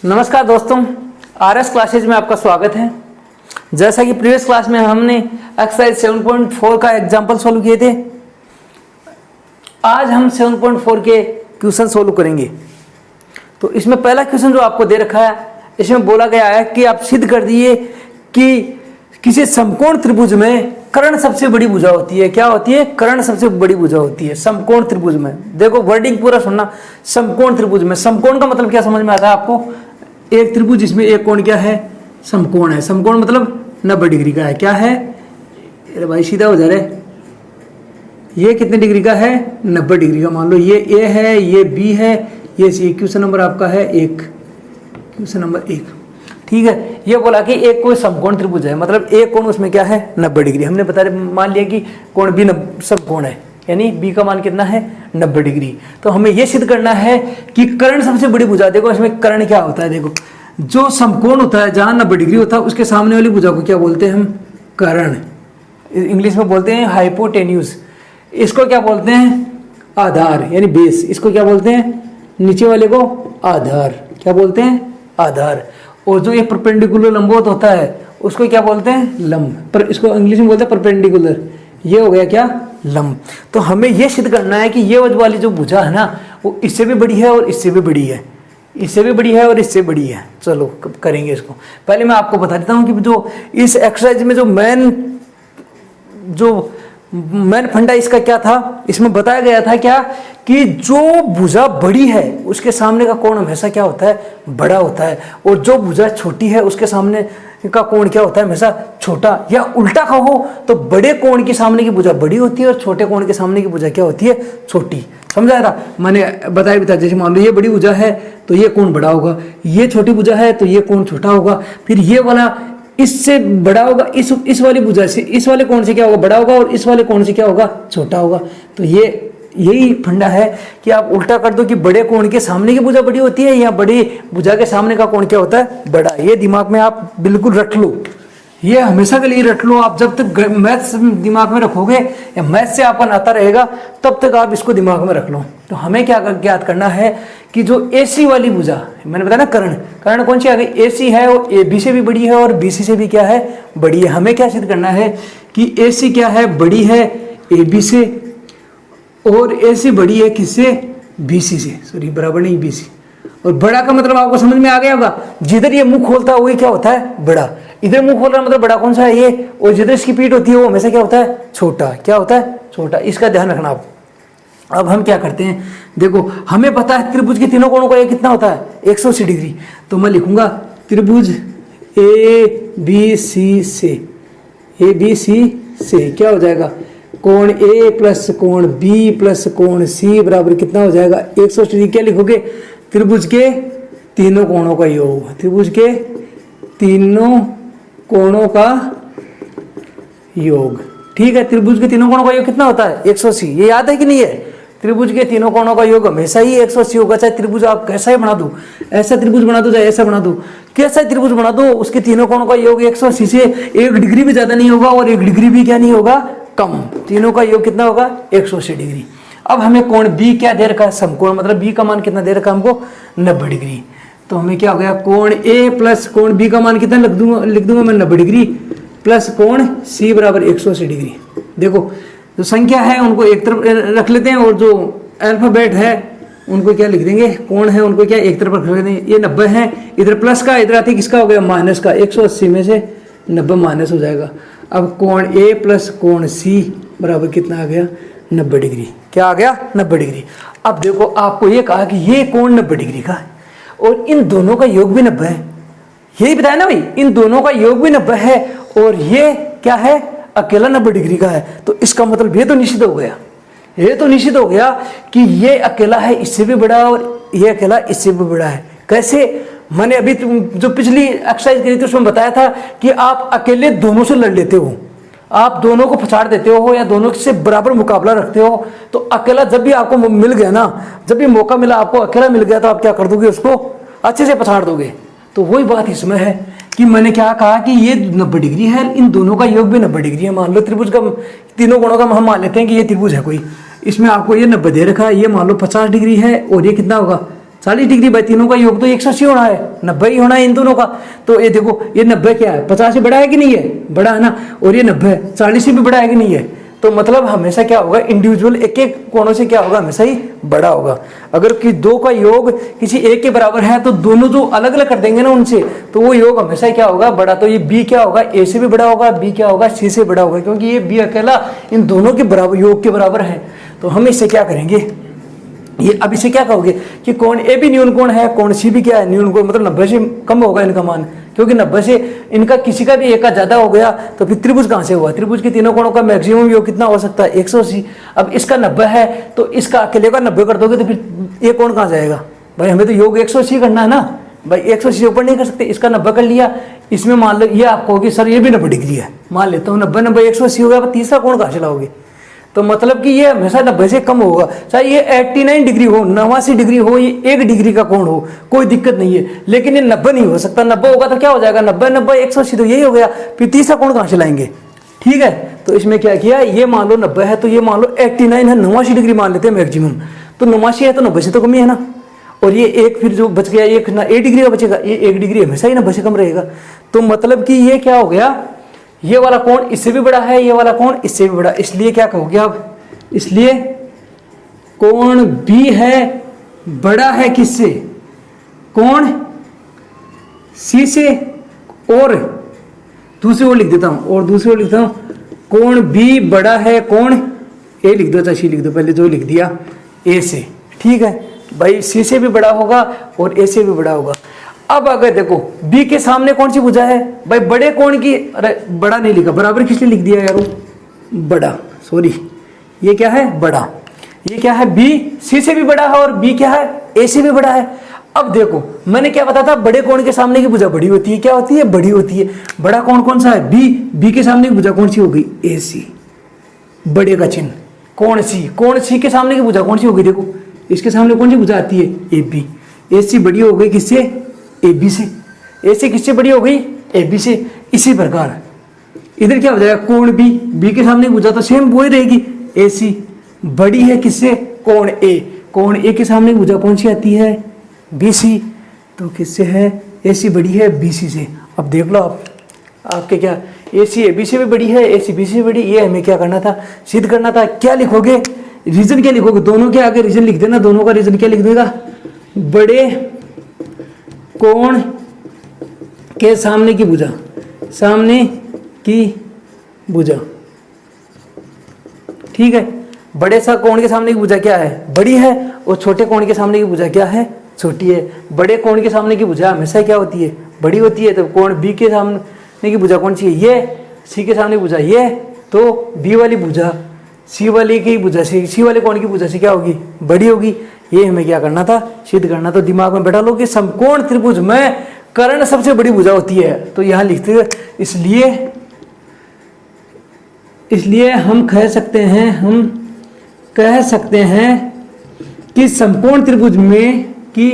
नमस्कार दोस्तों, RS classes में आपका स्वागत है। जैसा कि प्रीवियस क्लास में हमने एक्सरसाइज 7.4 का एग्जाम्पल सोल्व किए थे, आज हम 7.4 के क्वेश्चन सोल्व करेंगे। तो इसमें पहला क्वेश्चन जो आपको दे रखा है, इसमें बोला गया है कि आप सिद्ध कर दिए कि किसी समकोण त्रिभुज में कर्ण सबसे बड़ी भुजा होती है। क्या होती है? कर्ण सबसे बड़ी भुजा होती है समकोण त्रिभुज में। देखो वर्डिंग पूरा सुनना। समकोण त्रिभुज में, समकोण का मतलब क्या समझ में आता है आपको? एक त्रिभुज जिसमें एक कोण क्या है? समकोण है। समकोण मतलब 90 डिग्री का है। क्या है? अरे भाई सीधा हो जा रहे, ये कितने डिग्री का है? 90 डिग्री का। मान लो ये ए है, ये बी है, ये सी। क्वेश्चन नंबर आपका है 1, क्वेश्चन नंबर 1। ठीक है, ये बोला कि एक कोई समकोण त्रिभुज है, मतलब एक कोण उसमें क्या है? 90 डिग्री। हमने मान लिया कि कोण भी समकोण है, यानी बी का मान कितना है? 90 डिग्री। तो हमें यह सिद्ध करना है कि कर्ण सबसे बड़ी भुजा। देखो इसमें कर्ण क्या होता है? देखो जो समकोण होता है, जहां 90 डिग्री होता है, उसके सामने वाली भुजा को क्या बोलते हैं हम? कर्ण। इंग्लिश में बोलते हैं हाइपोटेन्यूज। इसको क्या बोलते हैं? आधार, यानी बेस। इसको क्या बोलते हैं? नीचे वाले को आधार। क्या बोलते हैं? आधार। और जो ये परपेंडिकुलर लंबवत होता है उसको क्या बोलते हैं? लंब। पर इसको इंग्लिश में बोलते हैं परपेंडिकुलर। ये हो गया क्या? लंब। तो हमें यह सिद्ध करना है कि ये वाली जो भुजा है ना, वो इससे भी बड़ी है और इससे भी बड़ी है, इससे भी बड़ी है और इससे बड़ी है। चलो करेंगे इसको। पहले मैं आपको बता देता हूं कि जो इस एक्सरसाइज में जो मेन फंडा इसका क्या था। इसमें बताया गया था क्या कि जो भुजा बड़ी है उसके सामने का कोण हमेशा क्या होता है? बड़ा होता है। और जो भुजा छोटी है उसके सामने का कोण क्या होता है? हमेशा छोटा। या उल्टा कहो तो बड़े कोण के सामने की भुजा बड़ी होती है और छोटे कोण के सामने की भुजा क्या होती है? छोटी। समझा रहा? मैंने बताया जैसे मान लो ये बड़ी भुजा है तो ये कोण बड़ा होगा, ये छोटी भुजा है तो ये कोण छोटा होगा, फिर ये वाला इससे बड़ा होगा, इस वाली भुजा से, इस वाले कोण से क्या होगा? बड़ा होगा, और इस वाले कोण से क्या होगा? छोटा होगा। तो यही फंडा है कि आप उल्टा कर दो कि बड़े कोण के सामने की भुजा बड़ी होती है या बड़ी भुजा के सामने का कोण क्या होता है? बड़ा। ये दिमाग में आप बिल्कुल रख लो, ये हमेशा के लिए रख लो। आप जब तक मैथ्स दिमाग में रखोगे या मैथ्स से आपका नाता रहेगा तब तक आप इसको दिमाग में रख लो। तो हमें क्या ज्ञात करना है कि जो एसी वाली भुजा, मैंने बताया ना कर्ण कौन सी आ गई? एसी है, वो ए बी से भी बड़ी है और बीसी से भी क्या है? बड़ी है। हमें क्या सिद्ध करना है कि एसी क्या है? बड़ी है ए बी से, और एसी बड़ी है किससे? बीसी से। सॉरी, बराबर नहीं, बीसी। और बड़ा का मतलब आपको समझ में आ गया होगा, जिधर ये मुंह खोलता है वही क्या होता है? बड़ा। इधर मुंह खोल रहा मतलब बड़ा कौन सा है? ये। और जिधर इसकी पीठ होती है वो हमेशा क्या होता है? छोटा। क्या होता है? छोटा। इसका ध्यान रखना आप। अब हम क्या करते हैं, देखो हमें पता है त्रिभुज के तीनों कोणों का ये कितना होता है? 180 डिग्री। तो मैं लिखूंगा त्रिभुज ए बी सी से क्या हो जाएगा? कोण ए प्लस कोण बी प्लस कोण सी बराबर कितना हो जाएगा? 180 डिग्री। क्या लिखोगे? त्रिभुज के तीनों कोणों का योग। त्रिभुज के तीनों कोणों का योग। ठीक है, त्रिभुज के तीनों कोणों का योग कितना होता है? 180। ये याद है कि नहीं है? त्रिभुज के तीनों कोणों का योग हमेशा ही 180 होगा। चाहे त्रिभुज आप कैसा ही बना दो, ऐसा त्रिभुज बना दो चाहे ऐसा बना दो, कैसा त्रिभुज बना दो, उसके तीनों कोणों का योग 180 से 1 डिग्री भी ज्यादा नहीं होगा और 1 डिग्री भी क्या नहीं होगा? कम। तीनों का योग कितना होगा? 180 डिग्री। अब हमें कोण बी क्या दे रखा है? समकोण, मतलब बी का मान कितना दे रखा है हमको? 90 डिग्री। तो हमें क्या हो गया? कोण ए प्लस कोण बी का मान कितना लिख दूंगा मैं? 90 डिग्री प्लस कोण सी बराबर 180 डिग्री। देखो जो संख्या है उनको एक तरफ रख लेते हैं और जो अल्फाबेट है उनको क्या लिख देंगे? कोण है उनको क्या एक तरफ रख लेते हैं। ये 90 है, इधर प्लस का, इधर आती किसका हो गया? माइनस का। 180 में से 90 माइनस हो जाएगा। अब कोण ए प्लस कोण सी बराबर कितना आ गया? 90 डिग्री। क्या आ गया? 90 डिग्री। अब देखो आपको ये कहा कि ये कोण 90 डिग्री का है और इन दोनों का योग भी 90 है। यही बताया ना भाई, इन दोनों का योग भी 90 है और ये क्या है? अकेला 90 डिग्री का है। तो इसका मतलब ये तो निश्चित हो गया, ये तो निश्चित हो गया कि ये अकेला है इससे भी बड़ा और ये अकेला इससे भी बड़ा है। कैसे? मैंने अभी जो पिछली एक्सरसाइज करी थी उसमें बताया था कि आप अकेले दोनों से लड़ लेते हो, आप दोनों को पछाड़ देते हो या दोनों से बराबर मुकाबला रखते हो। तो अकेला जब भी आपको मिल गया ना, जब भी मौका मिला आपको अकेला मिल गया, तो आप क्या कर दोगे? उसको अच्छे से पछाड़ दोगे। तो वही बात इसमें है कि मैंने क्या कहा कि ये 90 डिग्री है, इन दोनों का योग भी 90 डिग्री है। मान लो त्रिभुज का तीनों कोणों का हम मान लेते हैं कि ये त्रिभुज है कोई, इसमें आपको ये 90 दे रखा है, ये मान लो 50 डिग्री है और ये कितना होगा? 40 डिग्री भाई, तीनों का योग तो 180 होना है, 90 ही होना है इन दोनों का। तो ये देखो, ये 90 क्या है, 50 से बड़ा है कि नहीं है, बड़ा है ना, और ये 90 40 से भी बड़ा है कि नहीं है। तो मतलब हमेशा क्या होगा, इंडिविजुअल एक एक कोणों से क्या होगा, हमेशा ही बड़ा होगा। अगर कि दो का योग किसी एक के बराबर है तो दोनों जो अलग अलग कर देंगे ना उनसे, तो वो योग हमेशा क्या होगा, बड़ा। तो ये बी क्या होगा, ए से भी बड़ा होगा, बी क्या होगा, सी से बड़ा होगा, क्योंकि ये बी अकेला इन दोनों के बराबर योग के बराबर है। तो हम इससे क्या करेंगे, ये अब इसे क्या कहोगे कि कोण ए भी न्यून कोण है, कोण सी भी क्या है, न्यून कोण, मतलब 90 से कम होगा इनका मान, क्योंकि 90 से इनका किसी का भी एक का ज्यादा हो गया तो फिर त्रिभुज कहां से हुआ, त्रिभुज के तीनों कोणों का मैक्सिमम योग कितना हो सकता है, 180। अब इसका 90 है तो इसका अकेले का 90 कर दोगे तो फिर ये कोण कहां जाएगा भाई, हमें तो योग 180 करना है ना भाई, 180 ऊपर नहीं कर सकते। इसका 90 कर लिया, इसमें मान लो ये आप कहोगे सर ये भी 90 डिग्री है, मान लेता हूँ 90 90 180 हो गया, अब तीसरा कोण कहां चलाओगे। तो मतलब कि ये हमेशा 90 से कम होगा, चाहे ये 89 डिग्री हो, 89 डिग्री हो, ये 1 डिग्री का कोण हो, कोई दिक्कत नहीं है, लेकिन ये 90 नहीं हो सकता। 90 होगा तो क्या हो जाएगा, 90 90 180 तो यही हो गया, फिर तीसरा कोण कहां चलाएंगे। ठीक है, तो इसमें क्या किया, ये मान लो 90 है तो ये मान लो 89 है, 89 डिग्री मान लेते हैं मैक्सिमम, तो 89 है तो 90 से तो कम ही है ना। और ये एक फिर जो बच गया, एक ना 1 डिग्री का बचेगा, ये 1 डिग्री हमेशा ही 90 से कम रहेगा। तो मतलब कि ये क्या हो गया, ये वाला कोण इससे भी बड़ा है, ये वाला कोण इससे भी बड़ा, इसलिए क्या कहोगे आप, इसलिए कोण बी है बड़ा है किससे, कोण सी से, और दूसरी ओर लिख देता हूं, और दूसरी ओर लिखता हूं, कोण बी बड़ा है कोण ए लिख दो, चाहे सी लिख दो, पहले जो लिख दिया ए से। ठीक है भाई, सी से भी बड़ा होगा और ए से भी बड़ा होगा। अब अगर देखो बी के सामने कौन सी भुजा है भाई, बड़े कोण की, अरे बड़ा नहीं लिखा, बराबर किस लिए लिख दिया यार, बड़ा, सॉरी, ये क्या है, बड़ा, ये क्या है, बी सी से भी बड़ा है और बी क्या है, ए से भी बड़ा है। अब देखो मैंने क्या बताया था, बड़े कोण के सामने की भुजा बड़ी होती है, क्या होती है, बड़ी होती है। बड़ा कोण कौन सा है, बी, बी के सामने की भुजा कौन सी हो गई, ए सी, बड़े का चिन्ह, कोण सी, कोण सी के सामने की भुजा कौन सी हो गई, देखो इसके सामने कौन सी भुजा आती है, ए बी, ए सी बड़ी हो गई किससे, ए बी से, ए सी किससे बड़ी हो गई, ए बी से। इसी प्रकार इधर क्या हो जाएगा, कोण बी, बी के सामने भुजा तो सेम वो ही रहेगी, ए सी बड़ी है किससे, कोण ए, कोण ए के सामने भुजा कौन सी आती है, बी सी, तो किससे है, ए सी बड़ी है बी सी से। अब देख लो आप, आपके क्या, ए सी ए बी से भी बड़ी है, ए सी बी से भी बड़ी, ये हमें क्या करना था, सिद्ध करना था। क्या लिखोगे, रीजन क्या लिखोगे, दोनों के आगे रीजन लिख देना, दोनों का रीजन क्या लिख देगा, बड़े कोण के सामने की भुजा, सामने की भुजा। ठीक है, बड़े सा कोण के सामने की भुजा क्या है, बड़ी है, और छोटे कोण के सामने की भुजा क्या है, छोटी है। बड़े कोण के सामने की भुजा हमेशा क्या होती है, बड़ी होती है। तो कोण बी के सामने की भुजा कौन सी है, ये, सी के सामने भुजा ये, तो बी वाली भुजा सी वाली की भुजा से, सी वाले कोण की भुजा से क्या होगी, बड़ी होगी। ये हमें क्या करना था, सिद्ध करना। तो दिमाग में बैठा लो कि समकोण त्रिभुज में कर्ण सबसे बड़ी भुजा होती है, तो यहां लिखते हैं, इसलिए हम कह सकते हैं कि समकोण त्रिभुज में कि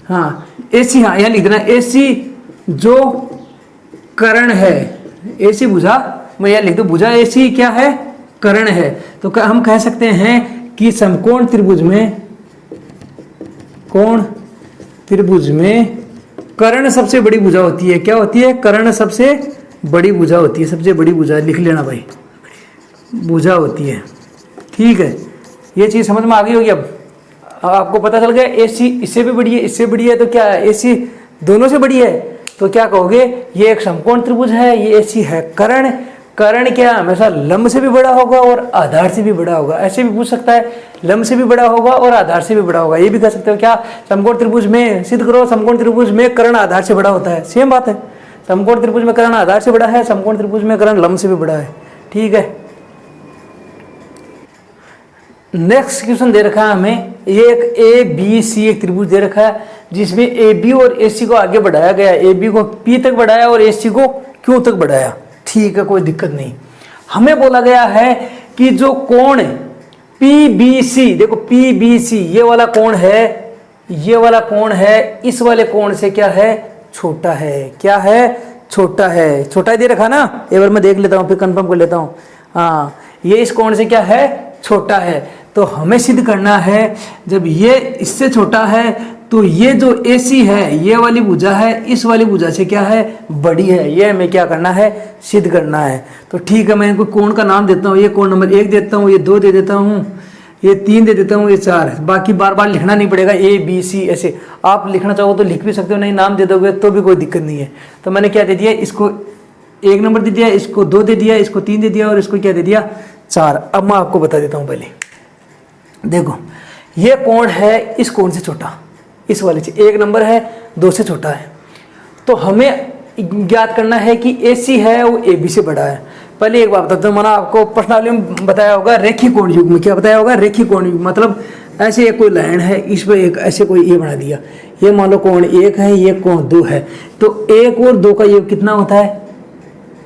हाँ ऐसी, हाँ यहां लिख देना, ऐसी जो कर्ण है, ऐसी भुजा, मैं यहां लिख दूं भुजा ऐसी क्या है, कर्ण है। तो हम कह सकते हैं कि समकोण त्रिभुज में कर्ण सबसे बड़ी भुजा होती है। क्या होती है, कर्ण सबसे बड़ी भुजा होती है, सबसे बड़ी भुजा लिख लेना भाई, भुजा होती है। ठीक है, ये चीज समझ में आ गई होगी। अब आपको पता चल गया एसी इससे भी बड़ी है, इससे बड़ी है, तो क्या है, एसी दोनों से बड़ी है, तो क्या कहोगे, ये एक समकोण त्रिभुज है, ये एसी है कर्ण। कर्ण क्या हमेशा लंब से भी बड़ा होगा और आधार से भी बड़ा होगा। ऐसे भी पूछ सकता है, लंब से भी बड़ा होगा और आधार से भी बड़ा होगा। ये भी कह सकते हो क्या, समकोण त्रिभुज में सिद्ध करो, समकोण त्रिभुज में कर्ण आधार से बड़ा होता है। सेम बात है, समकोण त्रिभुज में कर्ण आधार से बड़ा है, समकोण त्रिभुज में कर्ण लंब से भी बड़ा है। ठीक है, नेक्स्ट क्वेश्चन दे रखा है हमें, एक ए बी सी एक त्रिभुज दे रखा है जिसमें ए बी और ए सी को आगे बढ़ाया गया, ए बी को पी तक बढ़ाया और ए सी को क्यू तक बढ़ाया। ठीक है, कोई दिक्कत नहीं। हमें बोला गया है कि जो कोण पी बी सी, देखो पी बी सी ये वाला कोण है, ये वाला कोण है, इस वाले कोण से क्या है, छोटा है। क्या है, छोटा है। छोटा ही दे रखा ना, एक बार मैं देख लेता हूँ फिर कंफर्म कर लेता हूँ। हाँ, ये इस कोण से क्या है, छोटा है। तो हमें सिद्ध करना है जब ये इससे छोटा है तो ये जो AC है, ये वाली भुजा है इस वाली भुजा से क्या है, बड़ी है। ये हमें क्या करना है, सिद्ध करना है। तो ठीक है, मैं इनको कोण का नाम देता हूँ। ये कोण नंबर 1 देता हूँ, ये 2 दे देता हूँ, ये 3 दे देता हूँ, ये 4 है। बाकी बार बार लिखना नहीं पड़ेगा, ABC ऐसे। आप लिखना चाहो तो लिख भी सकते हो, नहीं नाम दे दोगे तो भी कोई दिक्कत नहीं है। तो मैंने क्या दे दिया, इसको 1 नंबर दे दिया, इसको 2 दे दिया, इसको 3 दे दिया और इसको क्या दे दिया, 4। अब मैं आपको बता देता हूँ। पहले देखो, ये कोण है इस कोण से छोटा, इस वाले से 1 नंबर है 2 से छोटा है। तो हमें ज्ञात करना है कि AC है वो AB से बड़ा है। पहले एक बात बताता हूँ, मैंने आपको प्रश्नावली में बताया होगा रेखी कोण युग्म। क्या बताया होगा, रेखी कोण युग्म। मतलब ऐसे एक कोई लाइन है, इस पर एक ऐसे कोई ये बना दिया। ये मान लो कोण 1 है, ये कोण 2 है, तो 1 और 2 का योग कितना होता है,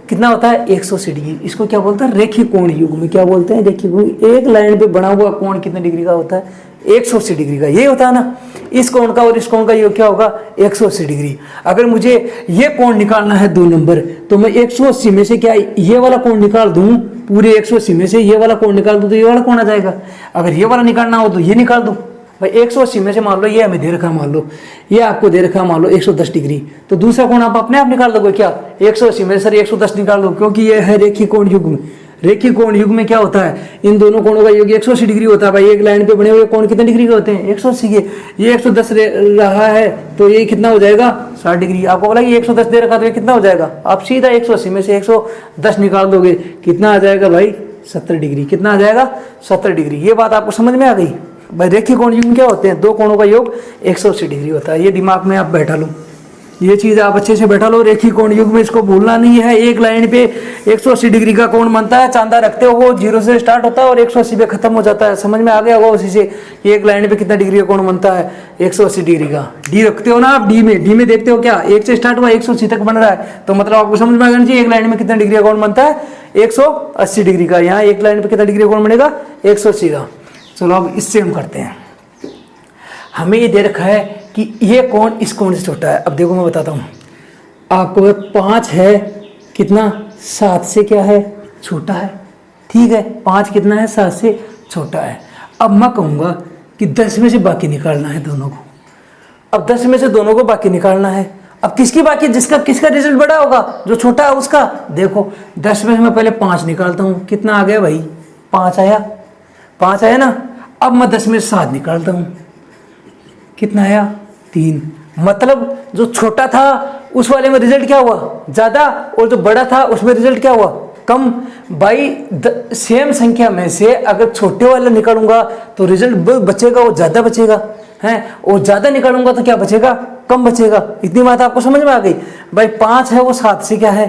कितना होता है, 180 डिग्री। इसको क्या बोलते हैं, रेखी कोण युग्म। क्या बोलते हैं, रेखी कोण। एक लाइन पे बना हुआ कोण कितने डिग्री का होता है, 180 डिग्री का। ये होता है ना, इस कोण का और इस कोण का योग क्या होगा, 180 डिग्री। अगर मुझे ये कोण निकालना है 2 नंबर, तो मैं 180 में से क्या ये वाला कोण निकाल दूं, पूरे 180 में से ये वाला कोण निकाल दूं तो ये वाला कोण आ जाएगा। अगर ये वाला निकालना हो तो ये निकाल दूं। भाई 180 में से मान लो ये हमें दे रखा, मान लो ये आपको दे रखा, मान लो 110 डिग्री, तो दूसरा कोण आप अपने आप निकाल दोगे क्या, 180 में से सर 110 निकाल दो, क्योंकि ये है रेखी कोण युग्म। रेखी कोण युग्म में क्या होता है, इन दोनों कोणों का योग 180 डिग्री होता है। भाई एक लाइन पे बने हुए कोण कितने डिग्री के होते हैं, 180 के। ये 110 रहा है तो ये कितना हो जाएगा, 60 डिग्री। आपको बोला कि 110 दे रखा तो ये कितना हो जाएगा, आप सीधा 180 में से 110 निकाल दोगे, कितना आ जाएगा भाई, 70 डिग्री। कितना आ जाएगा, 70 डिग्री। ये बात आपको समझ में आ गई। भाई रेखी कोण युग्म क्या होते हैं, 2 कोणों का योग 180 डिग्री होता है। ये दिमाग में आप बैठा लो, ये चीज आप अच्छे से बैठा लो। रेखी कोण युग्म में इसको भूलना नहीं है। एक लाइन पे 180 डिग्री का कोण बनता है, चांदा रखते हो 0 से स्टार्ट होता है और 180 पे खत्म हो जाता है। समझ में आ गया होगा उसी से। एक लाइन पे कितना डिग्री का कोण बनता है, 180 डिग्री का। डी रखते हो ना आप, डी में देखते हो क्या, 1 से स्टार्ट हुआ 180 तक बन रहा है, तो मतलब आपको समझ में आ गया चाहिए एक लाइन में कितना डिग्री का कोण बनता है, 180 डिग्री का। यहाँ एक लाइन पे कितना डिग्री का कोण बनेगा, 180 का। चलो अब इससे हम करते हैं। हमें ये दे रखा है कि ये कोण इस कोण से छोटा है। अब देखो मैं बताता हूँ आपको, 5 है कितना, 7 से क्या है, छोटा है। ठीक है, 5 कितना है, 7 से छोटा है। अब मैं कहूँगा कि 10 में से बाकी निकालना है दोनों को। अब 10 में से दोनों को बाकी निकालना है। अब किसकी बाकी, किसका रिजल्ट बड़ा होगा, जो छोटा है उसका। देखो 10 में से मैं पहले 5 निकालता हूँ, कितना आ गया भाई, 5 आया, 5 आया ना। अब मैं 10 में से 7 निकालता हूँ, कितना आया, 3। मतलब जो छोटा था उस वाले में रिजल्ट क्या हुआ, ज्यादा, और जो बड़ा था उसमें रिजल्ट क्या हुआ, कम। भाई सेम संख्या में से अगर छोटे वाला निकालूंगा तो रिजल्ट बचेगा, वो ज्यादा बचेगा है, और ज्यादा निकालूंगा तो क्या बचेगा, कम बचेगा। इतनी बात आपको समझ में आ गई। भाई 5 है वो 7 से क्या है,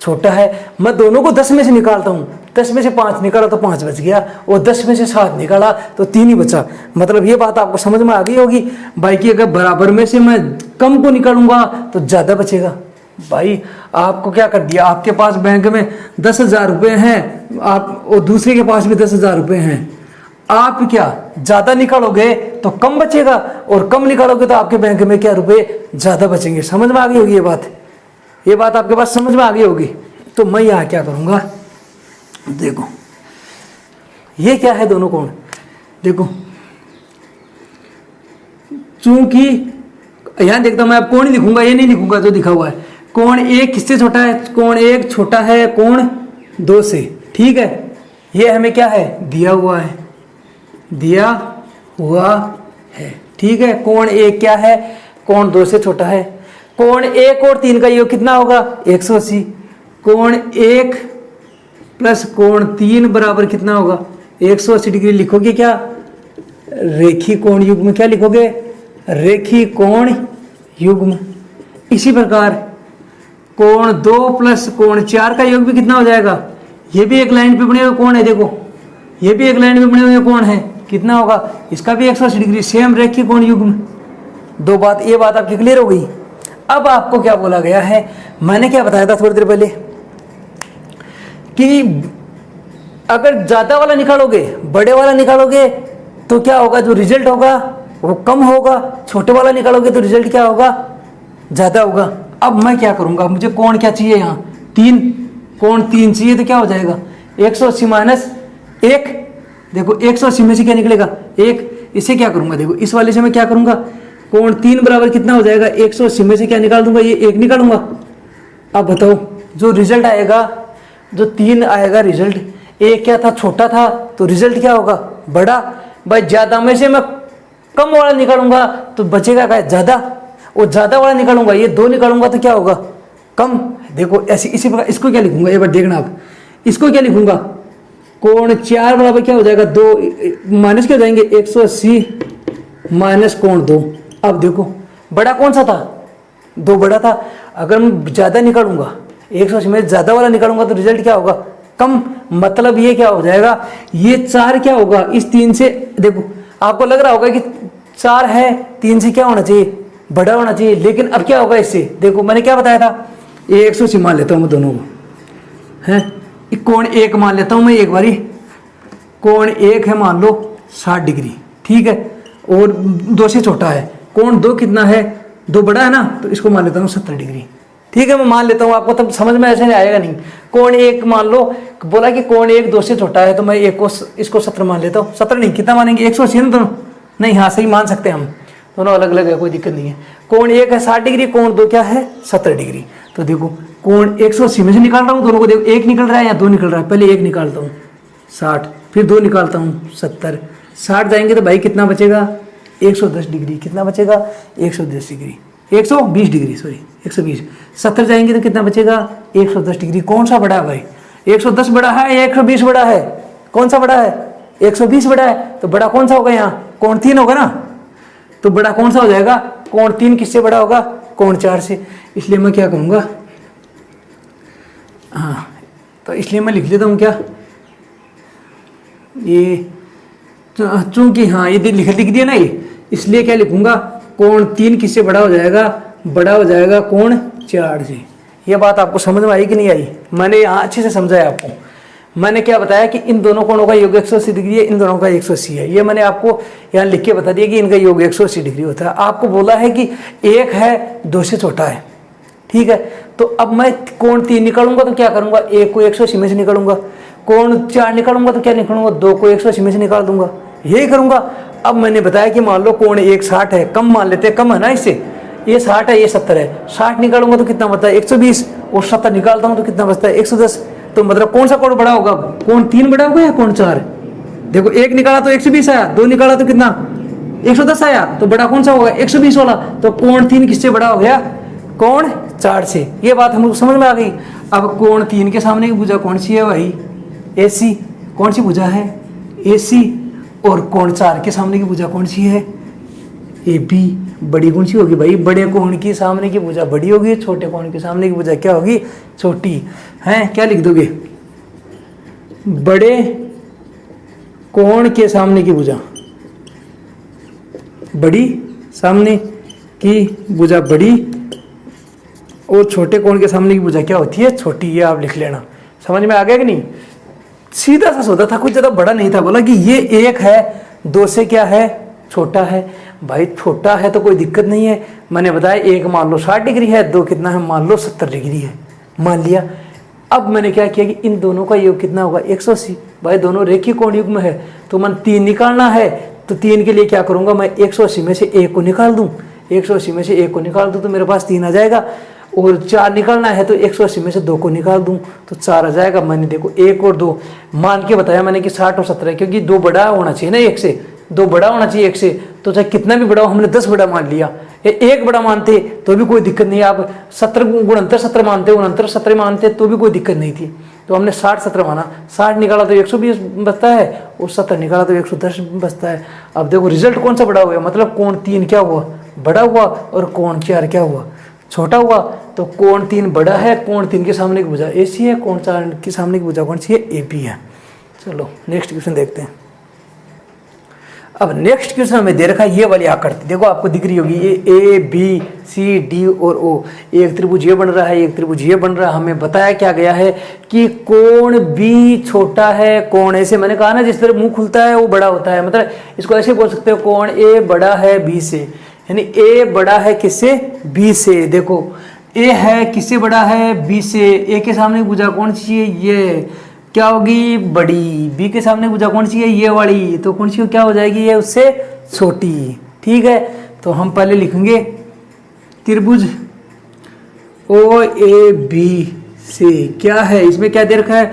छोटा है। मैं दोनों को 10 में से निकालता हूँ, 10 में से 5 निकाला तो 5 बच गया, और 10 में से 7 निकाला तो 3 ही बचा। मतलब ये बात आपको समझ में आ गई होगी। भाई कि अगर बराबर में से मैं कम को निकालूंगा तो ज़्यादा बचेगा। भाई आपको क्या कर दिया, आपके पास बैंक में 10,000 रुपये हैं, आप और दूसरे के पास भी 10,000 रुपये हैं। आप क्या ज़्यादा निकालोगे तो कम बचेगा, और कम निकालोगे तो आपके बैंक में क्या रुपये ज़्यादा बचेंगे। समझ में आ गई होगी ये बात आपके पास समझ में आ गई होगी। तो मैं यहाँ क्या करूँगा, देखो ये क्या है, दोनों कोण देखो, चूंकि यहां देखता हूं मैं, अब कोण ही लिखूंगा, ये नहीं लिखूंगा जो दिखा हुआ है। कोण 1 किससे छोटा है, कोण 1 छोटा है कोण 2 से। ठीक है, ये हमें क्या है, दिया हुआ है, दिया हुआ है। ठीक है, कोण 1 क्या है, कोण 2 से छोटा है। कोण 1 और 3 का योग कितना होगा, 180। कोण 1 प्लस कोण 3 बराबर कितना होगा, 180 डिग्री। लिखोगे क्या, रेखी कोण युग्म। क्या लिखोगे, रेखी कोण युग्म। इसी प्रकार कोण 2 प्लस कोण 4 का योग भी कितना हो जाएगा, ये भी एक लाइन पे बने हुए कोण है। देखो ये भी एक लाइन पे बने हुए कोण है, कितना होगा, इसका भी 180 डिग्री। सेम रेखी कोण युग्म। दो बात, ये बात आपकी क्लियर हो गई। अब आपको क्या बोला गया है, मैंने क्या बताया था थोड़ी देर पहले कि अगर ज्यादा वाला निकालोगे, बड़े वाला निकालोगे तो क्या होगा, जो रिजल्ट होगा वो कम होगा। छोटे वाला निकालोगे तो रिजल्ट क्या होगा, ज्यादा होगा। अब मैं क्या करूंगा, मुझे कोण क्या चाहिए, यहाँ 3, कोण 3 चाहिए, तो क्या हो जाएगा 180 माइनस 1। देखो 180 में से क्या निकलेगा 1। इसे क्या करूंगा, देखो इस वाले से मैं क्या करूंगा, कोण 3 बराबर कितना हो जाएगा 180 में से क्या निकाल दूंगा, ये 1 निकालूंगा। अब बताओ जो रिजल्ट आएगा, जो 3 आएगा रिजल्ट, एक क्या था छोटा था तो रिजल्ट क्या होगा बड़ा। भाई ज्यादा में से मैं कम वाला निकालूंगा तो बचेगा क्या ज्यादा, और ज्यादा वाला निकालूंगा ये 2 निकालूंगा तो क्या होगा कम। देखो ऐसे इसी प्रकार इसको क्या लिखूंगा एक बार देखना आप, इसको क्या लिखूंगा कोण 4 बराबर क्या हो जाएगा 2 माइनस क्या हो जाएंगे 180 माइनस कोण 2। अब देखो बड़ा कौन सा था 2 बड़ा था, अगर मैं ज्यादा निकालूंगा 180 में ज्यादा वाला निकालूंगा तो रिजल्ट क्या होगा कम। मतलब ये क्या हो जाएगा ये 4 क्या होगा इस 3 से, देखो आपको लग रहा होगा कि 4 है 3 से क्या होना चाहिए बड़ा होना चाहिए, लेकिन अब क्या होगा इससे, देखो मैंने क्या बताया था ये 180 मान लेता हूँ मैं दोनों को है, कोण 1 मान लेता हूँ मैं एक बारी, कोण 1 है मान लो 60 डिग्री ठीक है, और 2 से छोटा है, कोण 2 कितना है 2 बड़ा है ना, तो इसको मान लेता हूँ 70 डिग्री ठीक है। मैं मान लेता हूँ, आपको तब समझ में ऐसे नहीं आएगा नहीं। कोण 1 मान लो, बोला कि कोण 1 2 से छोटा है तो मैं 1 को इसको 70 मान लेता हूँ। 70 नहीं कितना मानेंगे 180 ना दोनों, नहीं हाँ सही मान सकते हैं हम, दोनों अलग अलग है कोई दिक्कत नहीं है। कोण 1 है 60 डिग्री, कोण 2 क्या है 70 डिग्री। तो देखो कोण 180 में से निकाल रहा हूँ दोनों को, देखो 1 निकल रहा है या 2 निकल रहा है, पहले 1 निकालता हूँ 60, फिर 2 निकालता हूँ 70, 60 जाएंगे तो भाई कितना बचेगा 110 डिग्री, कितना बचेगा 110 डिग्री 120 डिग्री सॉरी 120। 70 जाएंगे तो कितना बचेगा 110 डिग्री। कौन सा बड़ा है भाई 110 बड़ा है या 120 बड़ा है, कौन सा बड़ा है 120 बड़ा है, तो बड़ा कौन सा होगा यहाँ कोण 3 होगा ना, तो बड़ा कौन सा हो जाएगा कोण 3 किससे बड़ा होगा कोण 4 से। इसलिए मैं क्या करूँगा हाँ, तो इसलिए मैं लिख लेता हूँ क्या ये, चूंकि हाँ ये लिख दिया ना ये, इसलिए क्या लिखूंगा कोण 3 किससे बड़ा हो जाएगा कोण 4 से। ये बात आपको समझ में आई कि नहीं आई, मैंने यहाँ अच्छे से समझाया आपको। मैंने क्या बताया कि इन दोनों कोणों का योग 180 डिग्री है, इन दोनों का 180 है, ये मैंने आपको यहाँ लिख के बता दिया कि इनका योग 180 डिग्री होता है। आपको बोला है कि एक है 2 से छोटा है ठीक है, तो अब मैं कोण 3 निकालूंगा तो क्या करूंगा 1 को 180 में से निकालूंगा, कोण 4 निकालूंगा तो क्या निकालूंगा 2 को 180 में से निकाल दूंगा, यही करूंगा। अब मैंने बताया कि मान लो कोण 1 60 है, कम मान लेते हैं, कम है ना इससे, ये 60 है ये 70 है, 60 निकालूंगा तो कितना बचता है 120, और 70 निकालता हूं तो कितना बचता है 110। तो मतलब कौन सा कोण बड़ा होगा कोण 3 बड़ा होगा या कोण 4। देखो 1 निकाला तो 120 आया, 2 निकाला तो कितना 110 आया, तो बड़ा कौन सा होगा 120 वाला। तो कोण 3 किससे बड़ा हो गया कोण 4 से। ये बात हमको समझ में आ गई। अब कोण 3 के सामने की भुजा कौन सी है भाई AC, कौन सी भुजा है AC, और कोण 4 के सामने की भुजा कौन सी है AB। बड़ी कौन सी होगी भाई, बड़े कोण की सामने की भुजा बड़ी होगी, छोटे कोण के सामने की भुजा क्या होगी छोटी है। क्या लिख दोगे बड़े कोण के सामने की भुजा बड़ी, सामने की भुजा बड़ी, और छोटे कोण के सामने की भुजा क्या होती है छोटी। ये आप लिख लेना, समझ में आ गया कि नहीं। सीधा सा सौदा था, कुछ ज्यादा बड़ा नहीं था। बोला कि ये 1 है 2 से क्या है छोटा है, भाई छोटा है तो कोई दिक्कत नहीं है। मैंने बताया 1 मान लो 60 डिग्री है, 2 कितना है मान लो 70 डिग्री है, मान लिया। अब मैंने क्या किया कि इन दोनों का योग कितना होगा 180। भाई दोनों रेखीय कोण युग्म है, तो मन 3 निकालना है, तो 3 के लिए क्या करूंगा मैं 180 में से 1 को निकाल दूं, 180 में से 1 को निकाल दूं तो मेरे पास 3 आ जाएगा, और 4 निकालना है तो 180 में से 2 को निकाल दूं तो 4 आ जाएगा। मैंने देखो 1 और 2 मान के बताया मैंने कि 60 और 70, क्योंकि 2 बड़ा होना चाहिए ना 1 से, 2 बड़ा होना चाहिए 1 से, तो चाहे कितना भी बड़ा हो, हमने 10 बड़ा मान लिया, 1 बड़ा मानते तो भी कोई दिक्कत नहीं। आप 70 गुणंतर 70 मानते, 69 70 मानते तो भी कोई दिक्कत नहीं थी। तो हमने 60 70 माना, 60 निकाला तो 120 बचता है, और 70 निकाला तो 110 बचता है। अब देखो रिजल्ट कौन सा बड़ा हुआ, मतलब कोण 3 क्या हुआ बड़ा हुआ, और कोण 4 क्या हुआ छोटा हुआ। तो कोण 3 बड़ा है, कोण 3 के सामने की भुजा AC है, कोण 4 के सामने की भुजा कौन सी है AB है। चलो नेक्स्ट क्वेश्चन देखते हैं। अब नेक्स्ट क्वेश्चन हमें दे रखा है ये वाली आकृति, देखो आपको दिख रही होगी ये ABCD और O, एक त्रिभुज ये बन रहा है, एक त्रिभुज ये बन रहा है। हमें बताया क्या गया है कि कोण B छोटा है कोण A से। मैंने कहा ना जिस तरह मुंह खुलता है वो बड़ा होता है, मतलब इसको ऐसे बोल सकते हो कोण A बड़ा है B से, यानी A बड़ा है किससे B से। देखो A है किससे बड़ा है B से, A के सामने भुजा कौन सी है ये क्या होगी बड़ी, B के सामने भुजा कौन सी है ये वाली, तो कौन सी क्या हो जाएगी ये उससे छोटी। ठीक है, तो हम पहले लिखेंगे त्रिभुज ओ ए बी से क्या है, इसमें क्या दे रखा है,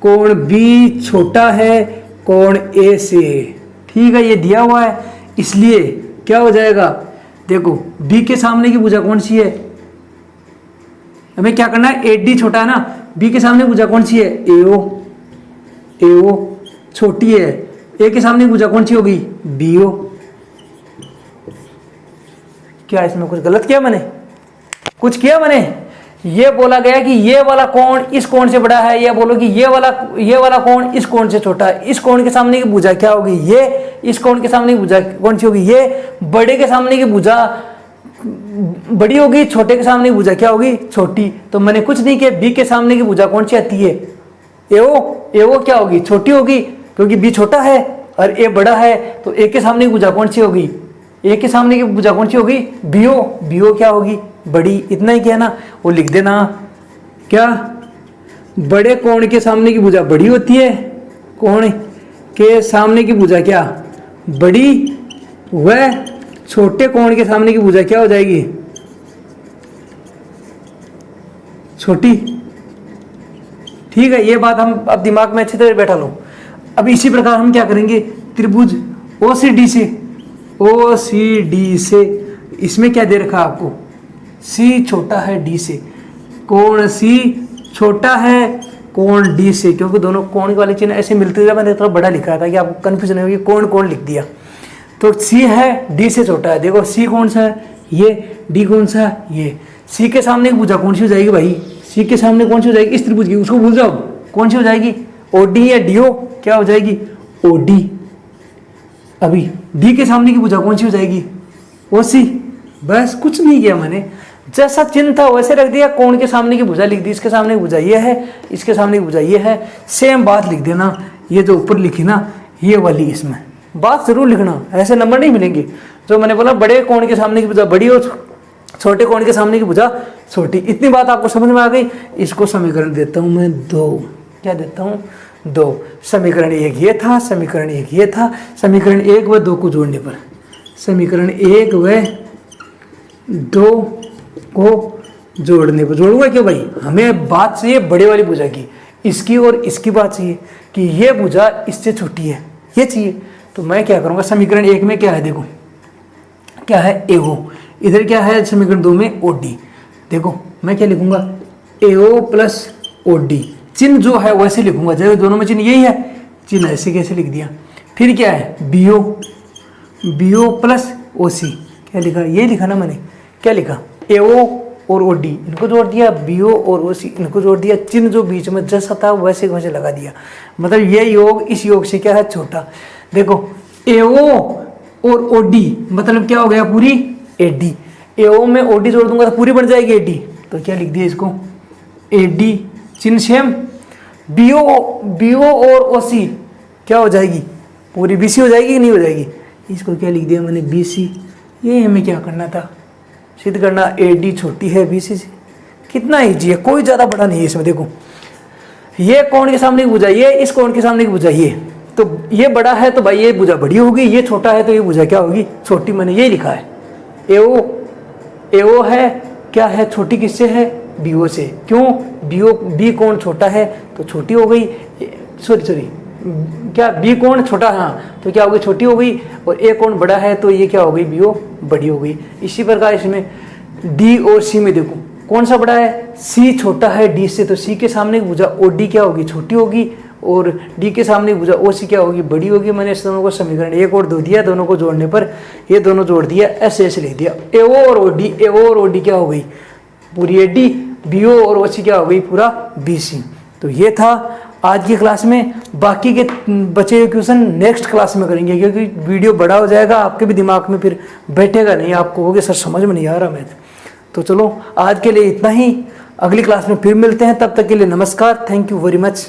कोण बी छोटा है कोण ए से, ठीक है, ये दिया हुआ है, इसलिए क्या हो जाएगा, देखो बी के सामने की भुजा कौन सी है, हमें क्या करना है, ए डी छोटा है ना, बी के सामने भुजा कौन सी है, ए ओ छोटी है, ए के सामने भुजा कौन सी होगी, बी ओ। क्या इसमें कुछ गलत किया मैंने, कुछ किया मैंने, ये बोला गया कि ये वाला कोण इस कोण से बड़ा है, या बोलो कि ये वाला कोण इस कोण से छोटा है, इस कोण के सामने की भुजा क्या होगी, ये, इस कोण के सामने की भुजा कौन सी होगी, ये, बड़े के सामने की भुजा बड़ी होगी, छोटे के सामने की भुजा क्या होगी, छोटी। तो मैंने कुछ नहीं किया, बी के सामने की भुजा कौन सी आती है, एओ क्या होगी, छोटी होगी, क्योंकि बी छोटा है और ए बड़ा है, तो ए के सामने की भुजा कौन सी होगी, ए के सामने की भुजा कौन सी होगी, बीओ क्या होगी, बड़ी। इतना ही क्या ना, वो लिख देना, क्या बड़े कोण के सामने की भुजा बड़ी होती है, कोण के सामने की भुजा क्या बड़ी, वह छोटे कोण के सामने की भुजा क्या हो जाएगी, छोटी। ठीक है, ये बात हम अब दिमाग में अच्छी तरह बैठा लो। अब इसी प्रकार हम क्या करेंगे, त्रिभुज OCD से, इसमें क्या दे रखा आपको, C छोटा है D से, कोण C छोटा है कोण D से, क्योंकि दोनों कोण वाले चिन्ह ऐसे मिलते हैं, मैंने थोड़ा बड़ा लिखा था कि आपको कंफ्यूजन होगी, कोण लिख दिया। तो C है D से छोटा है, देखो C कौन सा है, ये, D कौन सा है, ये। C के सामने की भुजा कौन सी हो जाएगी भाई, C के सामने कौन सी हो जाएगी, इस त्रिभुज की, उसको भूल जाओ, कौन सी हो जाएगी, OD या DO, क्या हो जाएगी, OD। अभी D के सामने की भुजा कौन सी हो जाएगी, OC। बस कुछ नहीं किया मैंने, जैसा चिन्ह था वैसे रख दिया, कोण के सामने की भुजा लिख दी, इसके सामने की भुजा ये है, इसके सामने की भुजा ये है, सेम बात लिख देना, ये जो ऊपर लिखी ना ये वाली, इसमें बात जरूर लिखना, ऐसे नंबर नहीं मिलेंगे। जो मैंने बोला बड़े कोण के सामने की भुजा बड़ी और छोटे कोण के सामने की भुजा छोटी, इतनी बात आपको समझ में आ गई। इसको समीकरण देता हूं मैं 2, क्या देता हूं, 2। समीकरण 1 ये था, समीकरण 1 ये था, समीकरण 1 व 2 को जोड़ने पर, समीकरण 1 व 2 को जोड़ने पर, जोड़ूंगा क्यों भाई, हमें बात चाहिए बड़े वाली भुजा की, इसकी और इसकी बात चाहिए कि ये भुजा इससे छोटी है, ये चाहिए। तो मैं क्या करूंगा, समीकरण 1 में क्या है, देखो क्या है, AO, इधर क्या है समीकरण 2 में OD। देखो मैं क्या लिखूंगा, AO प्लस OD, चिन्ह जो है वैसे लिखूंगा, जब दोनों में चिन्ह यही है, चिन्ह ऐसे कैसे लिख दिया। फिर क्या है, BO प्लस OC, क्या लिखा, ये लिखा ना मैंने, क्या लिखा, AO और OD इनको जोड़ दिया, BO और OC इनको जोड़ दिया, चिन्ह जो बीच में जैसा था वैसे वैसे लगा दिया, मतलब ये योग इस योग से क्या है, छोटा। देखो AO और OD मतलब क्या हो गया, पूरी AD, AO में OD जोड़ दूंगा तो पूरी बन जाएगी AD, तो क्या लिख दिया इसको, AD, चिन्ह सेम, BO और OC क्या हो जाएगी, पूरी BC हो जाएगी कि नहीं हो जाएगी, इसको क्या लिख दिया मैंने, BC। ये हमें क्या करना था, सिद्ध करना AD छोटी है BC से, कितना ईजी है, कोई ज़्यादा बड़ा नहीं है इसमें। देखो ये कोण के सामने की भुजा ये, इस कोण के सामने की भुजा ये, तो ये बड़ा है तो भाई ये भुजा बड़ी होगी, ये छोटा है तो ये भुजा क्या होगी, छोटी। मैंने ये लिखा है, AO है क्या है, छोटी किससे है, BO से, क्यों, B कोण छोटा है तो छोटी हो गई, सॉरी क्या, B कोण छोटा, हाँ तो क्या हो गई, छोटी हो गई, और A कोण बड़ा है तो ये क्या हो गई, BO बड़ी हो गई। इसी प्रकार इसमें D और C में देखो कौन सा बड़ा है, C छोटा है D से, तो C के सामने की भुजा OD क्या होगी, छोटी होगी, और D के सामने की भुजा OC क्या होगी, बड़ी होगी। मैंने इस दोनों को समीकरण 1 और 2 दिया, दोनों को जोड़ने पर ये दोनों जोड़ दिया, ऐसे ऐसे लिख दिया, AO और OD क्या हो गई, पूरी AD, BO और OC क्या हो गई, पूरा BC। तो ये था आज की क्लास में, बाकी के बचे हुए क्वेश्चन नेक्स्ट क्लास में करेंगे, क्योंकि वीडियो बड़ा हो जाएगा, आपके भी दिमाग में फिर बैठेगा नहीं, आपको होगे सर समझ में नहीं आ रहा मैथ। तो चलो आज के लिए इतना ही, अगली क्लास में फिर मिलते हैं, तब तक के लिए नमस्कार, थैंक यू वेरी मच।